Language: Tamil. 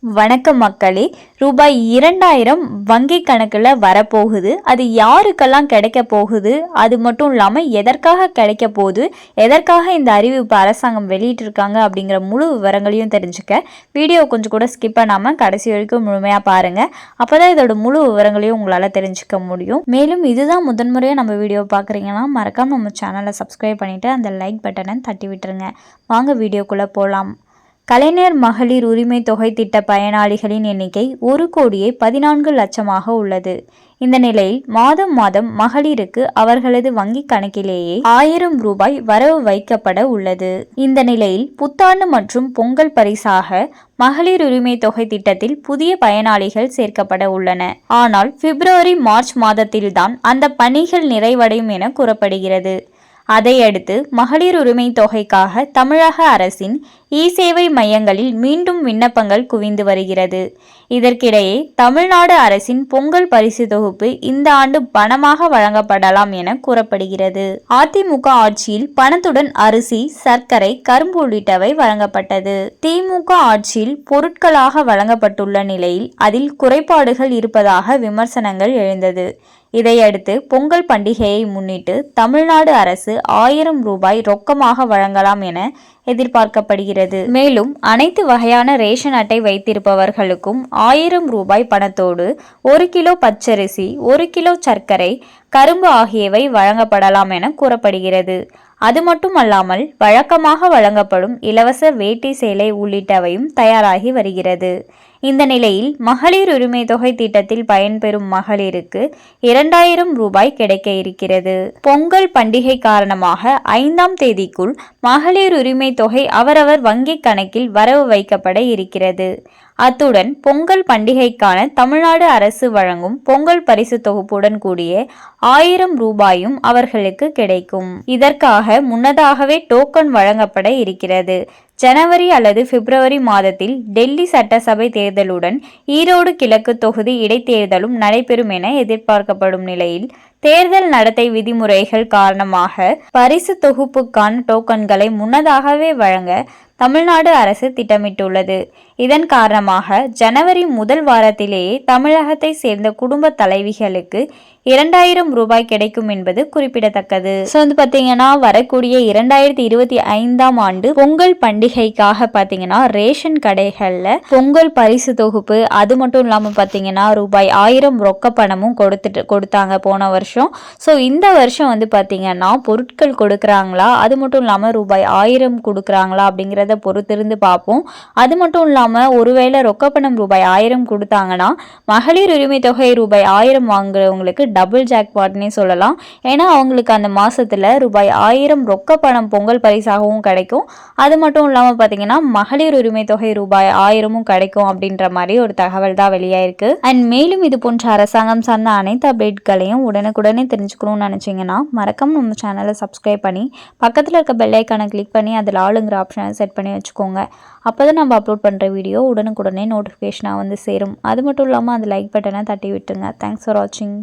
வணக்கம் மக்களே. ரூபாய் 2000 வங்கி கணக்கில் வரப்போகுது. அது யாருக்கெல்லாம் கிடைக்க போகுது, அது மட்டும் இல்லாமல் எதற்காக கிடைக்க போகுது, எதற்காக இந்த அறிவிப்பு அரசாங்கம் வெளியிட்டிருக்காங்க அப்படிங்கிற முழு விவரங்களையும் தெரிஞ்சுக்க வீடியோ கொஞ்சம் கூட ஸ்கிப் பண்ணாமல் கடைசி வரைக்கும் முழுமையாக பாருங்கள். அப்போ தான் இதோட முழு விவரங்களையும் உங்களால் தெரிஞ்சுக்க முடியும். மேலும் இதுதான் முதன்முறையாக நம்ம வீடியோ பார்க்குறீங்கன்னா மறக்காமல் நம்ம சேனலை சப்ஸ்கிரைப் பண்ணிவிட்டு அந்த லைக் பட்டனை தட்டி விட்டுருங்க. வாங்க வீடியோக்குள்ளே போகலாம். கலைஞர் மகளிர் உரிமை தொகை திட்ட பயனாளிகளின் எண்ணிக்கை 1,14,00,000 உள்ளது. இந்த நிலையில் மாதம் மகளிருக்கு அவர்களது வங்கி கணக்கிலேயே 1000 ரூபாய் வரவு வைக்கப்பட உள்ளது. இந்த நிலையில் புத்தாண்டு மற்றும் பொங்கல் பரிசாக மகளிர் உரிமை தொகை திட்டத்தில் புதிய பயனாளிகள் சேர்க்கப்பட உள்ளன. ஆனால் பிப்ரவரி மார்ச் மாதத்தில்தான் அந்த பணிகள் நிறைவடையும் என கூறப்படுகிறது. அதையடுத்து மகளிர் உரிமை தொகைக்காக தமிழக அரசின் இ-சேவை மையங்களில் மீண்டும் விண்ணப்பங்கள் குவிந்து வருகிறது. இதற்கிடையே தமிழ்நாடு அரசின் பொங்கல் பரிசு தொகுப்பு இந்த ஆண்டு பணமாக வழங்கப்படலாம் என கூறப்படுகிறது. அதிமுக ஆட்சியில் பணத்துடன் அரிசி, சர்க்கரை, கரும்பு உள்ளிட்டவை வழங்கப்பட்டது. திமுக ஆட்சியில் பொருட்களாக வழங்கப்பட்டுள்ள நிலையில் அதில் குறைபாடுகள் இருப்பதாக விமர்சனங்கள் எழுந்தது. இதையடுத்து பொங்கல் பண்டிகையை முன்னிட்டு தமிழ்நாடு அரசு 1000 ரூபாய் ரொக்கமாக வழங்கலாம் என எதிர்பார்க்கப்படுகிறது. மேலும் அனைத்து வகையான ரேஷன் அட்டை வைத்திருப்பவர்களுக்கும் 1000 ரூபாய் பணத்தோடு 1 கிலோ பச்சரிசி, 1 கிலோ சர்க்கரை, கரும்பு ஆகியவை வழங்கப்படலாம் என கூறப்படுகிறது. அது மட்டுமல்லாமல் வழக்கமாக வழங்கப்படும் இலவச வேட்டி சேலை உள்ளிட்டவையும் தயாராகி வருகிறது. இந்த நிலையில் மகளிர் உரிமை தொகை திட்டத்தில் பயன்பெறும் மகளிருக்கு 2000 ரூபாய் கிடைக்க இருக்கிறது. பொங்கல் பண்டிகை காரணமாக 5ஆம் தேதிக்குள் மகளிர் உரிமை தொகை அவரவர் வங்கி கணக்கில் வரவு வைக்கப்பட இருக்கிறது. அத்துடன் பொங்கல் பண்டிகைக்கான தமிழ்நாடு அரசு வழங்கும் பொங்கல் பரிசு தொகுப்புடன் கூடிய 1000 ரூபாயும் அவர்களுக்கு கிடைக்கும். இதற்காக முன்னதாகவே டோக்கன் வழங்கப்பட இருக்கிறது. ஜனவரி அல்லது பிப்ரவரி மாதத்தில் டெல்லி சட்டசபை தேர்தலுடன் ஈரோடு கிழக்கு தொகுதி இடைத்தேர்தலும் நடைபெறும் என எதிர்பார்க்கப்படும் நிலையில் தேர்தல் நடத்தை விதிமுறைகள் காரணமாக பரிசு தொகுப்புக்கான டோக்கன்களை முன்னதாகவே வழங்க தமிழ்நாடு அரசு திட்டமிட்டுள்ளது. இதன் காரணமாக ஜனவரி முதல் வாரத்திலேயே தமிழகத்தை சேர்ந்த குடும்ப தலைவிகளுக்கு 2000 ரூபாய் கிடைக்கும் என்பது குறிப்பிடத்தக்கது. பார்த்தீங்கன்னா வரக்கூடிய 2025ஆம் ஆண்டு பொங்கல் பண்டிகைக்காக பார்த்தீங்கன்னா ரேஷன் கடைகளில் பொங்கல் பரிசு தொகுப்பு, அது மட்டும் இல்லாமல் பார்த்தீங்கன்னா ரூபாய் 1000 ரொக்க பணமும் கொடுத்தாங்க போன வருஷம். இந்த வருஷம் பார்த்தீங்கன்னா பொருட்கள் கொடுக்குறாங்களா, அது மட்டும் இல்லாமல் ரூபாய் 1000 கொடுக்குறாங்களா அப்படிங்கிறத பொறுத்திருந்து பார்ப்போம். அது மட்டும் இல்லாமல் ஒருவேளை ரொக்கப்பணம் ரூபாய் 1000 கொடுத்தாங்கன்னா மகளிர் உரிமை தொகை ரூபாய் 1000 வாங்குறவங்களுக்கு டபுள் ஜாக்பாட்னே சொல்லலாம். ஏன்னா அவங்களுக்கு அந்த மாசத்துல ரூபாய் 1000 ரொக்க பணம் பொங்கல் பரிசாகவும் கிடைக்கும். அது மட்டும் இல்லாமல் பார்த்தீங்கன்னா மகளிர் உரிமை தொகை ரூபாய் 1000 கிடைக்கும் அப்படின்ற மாதிரி ஒரு தகவல் தான் வெளியாயிருக்கு. அண்ட் மேலும் இது போன்ற அரசாங்கம் சார்ந்த அனைத்து அப்டேட்களையும் உடனுக்குடனே தெரிஞ்சுக்கணும்னு நினைச்சீங்கன்னா மறக்காம நம்ம சேனலை சப்ஸ்கிரைப் பண்ணி பக்கத்தில் இருக்க பெல் ஐக்கானை கிளிக் பண்ணி அதில் ஆளுங்கிற ஆப்ஷனை செட் பண்ணி வச்சுக்கோங்க. அப்போ தான் நம்ம அப்லோட் பண்ணுற வீடியோ உடனுக்குடனே நோட்டிஃபிகேஷனாக சேரும். அது மட்டும் இல்லாமல் அந்த லைக் பட்டனை தட்டி விட்டுருங்க. தேங்க்ஸ் ஃபார் வாட்சிங்.